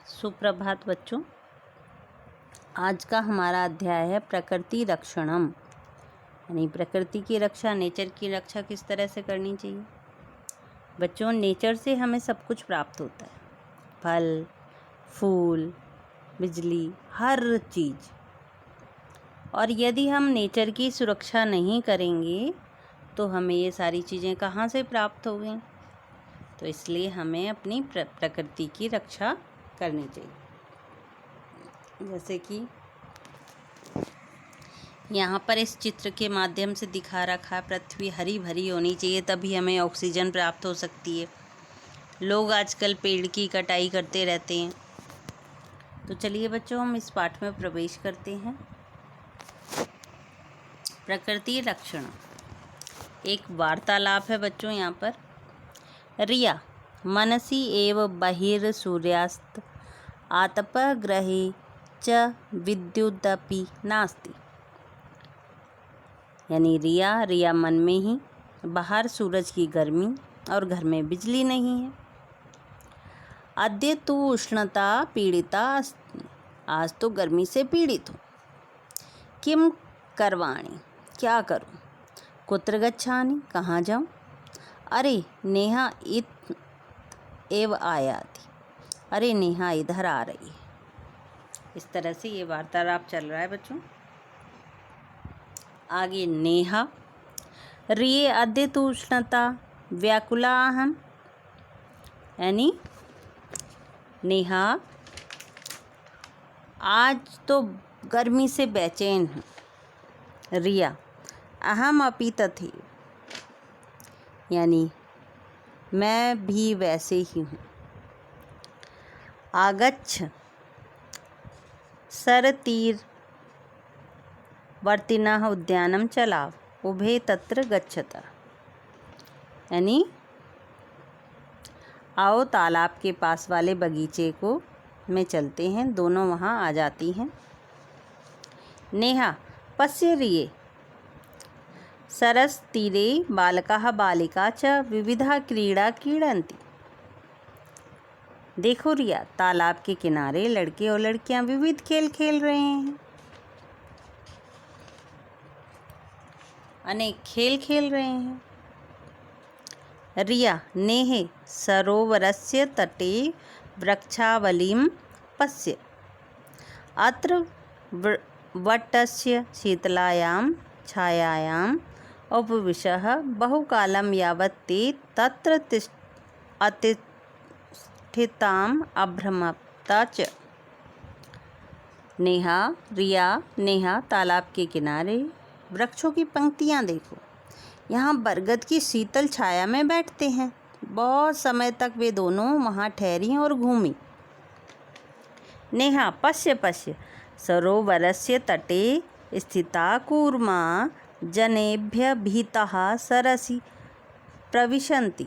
सुप्रभात बच्चों। आज का हमारा अध्याय है प्रकृति रक्षणम, यानी प्रकृति की रक्षा, नेचर की रक्षा किस तरह से करनी चाहिए। बच्चों, नेचर से हमें सब कुछ प्राप्त होता है, फल फूल, बिजली, हर चीज़। और यदि हम नेचर की सुरक्षा नहीं करेंगे तो हमें ये सारी चीज़ें कहाँ से प्राप्त होंगी। तो इसलिए हमें अपनी प्रकृति की रक्षा करनी चाहिए। जैसे कि यहाँ पर इस चित्र के माध्यम से दिखा रखा है, पृथ्वी हरी भरी होनी चाहिए, तभी हमें ऑक्सीजन प्राप्त हो सकती है। लोग आजकल पेड़ की कटाई करते रहते हैं। तो चलिए बच्चों, हम इस पाठ में प्रवेश करते हैं। प्रकृति रक्षण एक वार्तालाप है बच्चों। यहाँ पर रिया मनसि एव बहिर्सूर्यास्त आतपः ग्रहे च विद्युदपि नास्ति। यानी रिया मन में ही, बाहर सूरज की गर्मी और घर में बिजली नहीं है। अद्य तु उष्णता पीड़िता अस्मि, आज तो गर्मी से पीड़ित हूँ। किम करवाणि, क्या करूँ। कुत्र गच्छामि, कहाँ जाऊँ। अरे नेहा इत एव आयाति, अरे नेहा इधर आ रही है। इस तरह से ये वार्तालाप चल रहा है बच्चों। आगे नेहा रिये अद्य तु उष्णता व्याकुला अहम, यानी नेहा आज तो गर्मी से बेचैन हूँ। रिया अहम अपि तथैव, यानी मैं भी वैसे ही हूँ। आगच्छ सरतीर वर्तिनः उद्यानम चलाव उभे तत्र गच्छता, यानी आओ तालाब के पास वाले बगीचे को में चलते हैं। दोनों वहाँ आ जाती हैं। नेहा पश्य रिये सरस तीरे बालकाः बालिका च विविधा क्रीड़ा क्रीडन्ति। देखो रिया, तालाब के किनारे लड़के और लड़कियां विविध खेल खेल रहे हैं, अनेक खेल खेल रहे हैं। रिया नेहे सरोवरस्य तटे वृक्षावलीं पश्य अत्र वटस्य शीतलायां छायायाम् उपविशः बहुकालं यावत् ते तत्र अतिष्ठिताम् अभ्रमता च। नेहा तालाब के किनारे वृक्षों की पंक्तियाँ देखो, यहाँ बरगद की शीतल छाया में बैठते हैं। बहुत समय तक वे दोनों वहाँ ठहरी और घूमी। नेहा पश्य पश्य सरोवरस्य तटे स्थिता कूर्मा जनेभ्य भीतः सरसि प्रविशन्ति,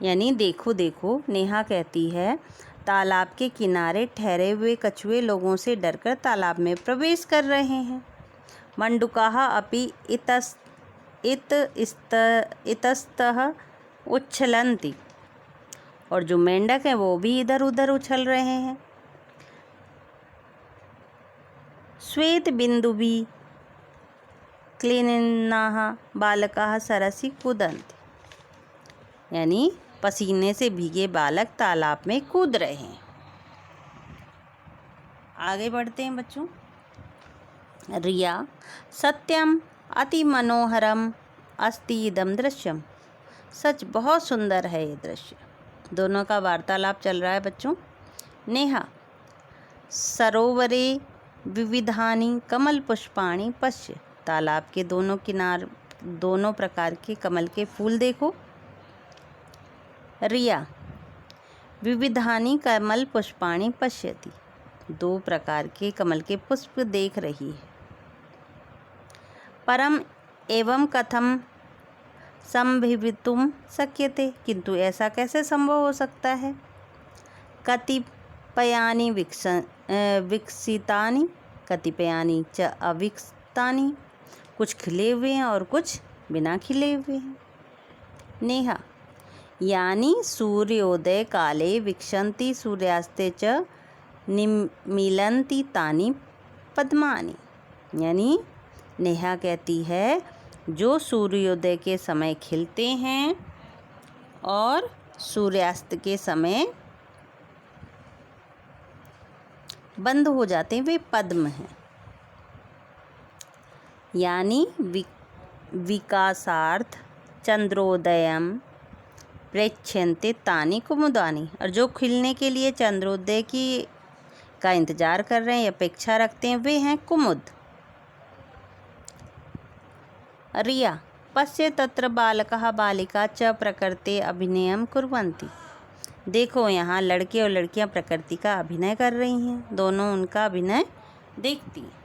यानी देखो देखो, नेहा कहती है तालाब के किनारे ठहरे हुए कछुए लोगों से डरकर तालाब में प्रवेश कर रहे हैं। मंडूकाः अपि इतस्ततः उच्छलन्ति, और जो मेंढक हैं वो भी इधर उधर उछल रहे हैं। श्वेत बिंदुभिः क्लीन्नाः बालकाः सरसि कूदन्ति, यानी पसीने से भीगे बालक तालाब में कूद रहे हैं। आगे बढ़ते हैं बच्चों। रिया सत्यम अति मनोहरम अस्ति इदम दृश्यम, सच बहुत सुंदर है ये दृश्य। दोनों का वार्तालाप चल रहा है बच्चों। नेहा सरोवरे विविधानि कमल पुष्पाणि पश्य, तालाब के दोनों किनार दोनों प्रकार के कमल के फूल देखो। रिया विविधानि कमल पुष्पाणि पश्यति, दो प्रकार के कमल के पुष्प देख रही है। परम एवं कथम संभवितुम शक्यते, किंतु ऐसा कैसे संभव हो सकता है। कतिपयानि विकसितानि कतिपयानि च अविकसितानि, कुछ खिले हुए हैं और कुछ बिना खिले हुए हैं। नेहा यानी सूर्योदय काले विक्षन्ति सूर्यास्ते च निमीलन्ति तानि पद्मानि। यानी नेहा कहती है जो सूर्योदय के समय खिलते हैं और सूर्यास्त के समय बंद हो जाते हैं वे पद्म हैं। यानी विकासार्थ चंद्रोदयम प्रेक्ष्यन्ते तानि कुमुदानि। और जो खिलने के लिए चंद्रोदय का इंतजार कर रहे हैं या अपेक्षा रखते हैं वे हैं कुमुद। रिया पश्य तत्र बालकः बालिका च प्रकृते अभिनयं कुर्वन्ति। देखो यहाँ लड़के और लड़कियाँ प्रकृति का अभिनय कर रही हैं, दोनों उनका अभिनय देखती हैं।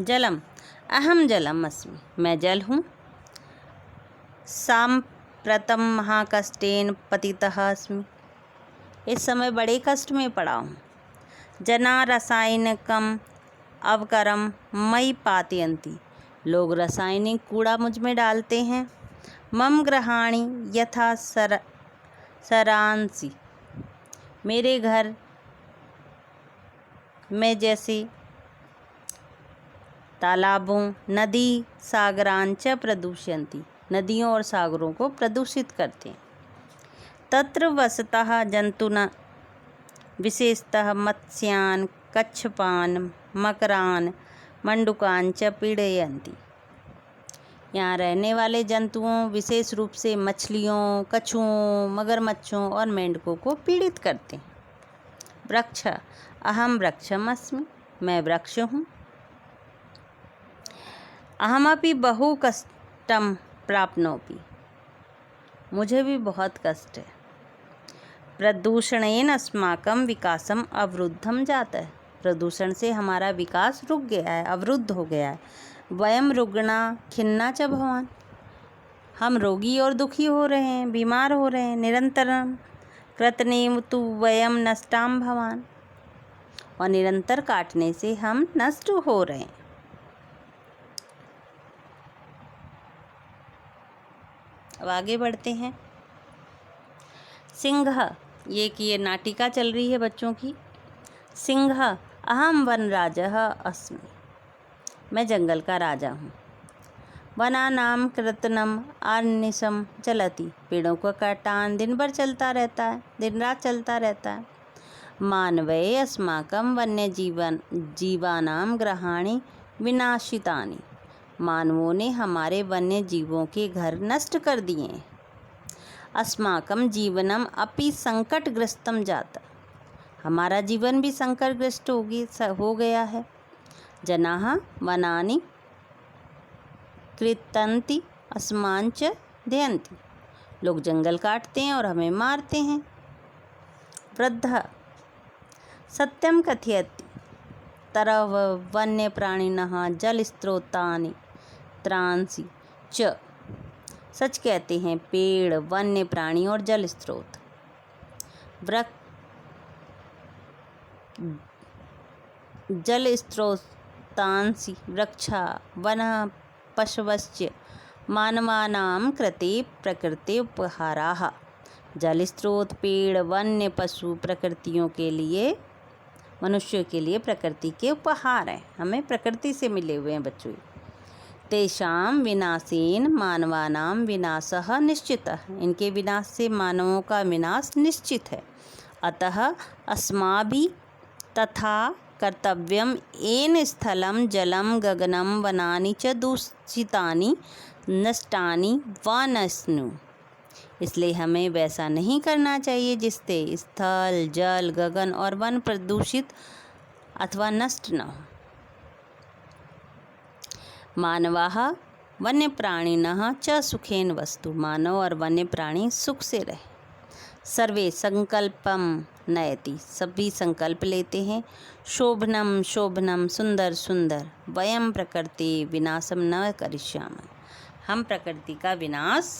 जलम अहम जलम अस्मि, मैं जल हूँ। साम्प्रतं महाकष्टेन पतितः अस्मि, इस समय बड़े कष्ट में पड़ा हूँ। जना रासायनिकम अवकरम मयि पातयन्ति, लोग रासायनिक कूड़ा मुझ में डालते हैं। मम गृहाणि यथा सरांसि, मेरे घर में जैसे तालाबों नदी सागरांच प्रदूषयन्ति, नदियों और सागरों को प्रदूषित करते हैं। तत्र वसतः जंतुना विशेषतः मत्स्यान् कच्छपान् मकरान् मंडूकान् च पीडयन्ति, यहाँ रहने वाले जंतुओं विशेष रूप से मछलियों, कछुओं, मगरमच्छों और मेंढकों को पीड़ित करते हैं। वृक्ष अहम वृक्षम अस्मि, मैं वृक्ष हूँ। अहमपि बहु कष्टम प्राप्नोपि, मुझे भी बहुत कष्ट है। प्रदूषणेन अस्माकं विकासम अवरुद्धम जाता है, प्रदूषण से हमारा विकास रुक गया है, अवरुद्ध हो गया है। वयम रुग्णा खिन्ना च भवान, हम रोगी और दुखी हो रहे हैं, बीमार हो रहे हैं। निरंतरम कृतनेम तु वयम नष्टाम भवान, और निरंतर काटने से हम नष्ट हो रहे हैं। अब आगे बढ़ते हैं। सिंह, ये नाटिका चल रही है बच्चों की। सिंह अहम वनराजः अस्मि, मैं जंगल का राजा हूँ। वनानां कृतनम आर्निशम चलति, पेड़ों का काटान दिन भर चलता रहता है, दिन रात चलता रहता है। मानवे अस्माकं वन्य जीवानां गृहाणि विनाशितानि, मानवों ने हमारे वन्य जीवों के घर नष्ट कर दिए। अस्माकं जीवनम अपि संकटग्रस्तम जाता, हमारा जीवन भी संकटग्रस्त हो गया है। जनाः वनानि कृतन्ति अस्मान् च दयन्ति, लोग जंगल काटते हैं और हमें मारते हैं। वृद्ध सत्यम कथयति तरव वन्य प्राणिनः जलस्रोतानि त्रांसि च, सच कहते हैं पेड़, वन्य प्राणी और जल स्रोत। जल स्रोतांसि वृक्षा वनः पशवश्च मानवानां कृते प्रकृति उपहाराः, जल स्रोत, पेड़, वन्य, पशु प्रकृतियों के लिए, मनुष्यों के लिए प्रकृति के उपहार हैं, हमें प्रकृति से मिले हुए हैं बच्चों। तेषां विनाशेन मानवानां विनाशः निश्चितः, इनके विनाश से मानवों का विनाश निश्चित है। अतः अस्माभिः तथा कर्तव्यम येन स्थलं जलं गगनं वनानि च दूषितानि नष्टानि वा न स्युः, इसलिए हमें वैसा नहीं करना चाहिए जिससे स्थल, जल, गगन और वन प्रदूषित अथवा नष्ट न हो। मानवाः वन्य प्राणिनः च सुखेन वस्तु, मानव और वन्य प्राणी सुख से रहे। सर्वे संकल्पम नयति, सभी संकल्प लेते हैं। शोभनम शोभनम, सुंदर सुंदर। वयम प्रकृति विनाशम न करिष्यामः, हम प्रकृति का विनाश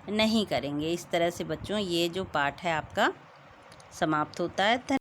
नहीं करेंगे। इस तरह से बच्चों ये जो पाठ है आपका समाप्त होता है।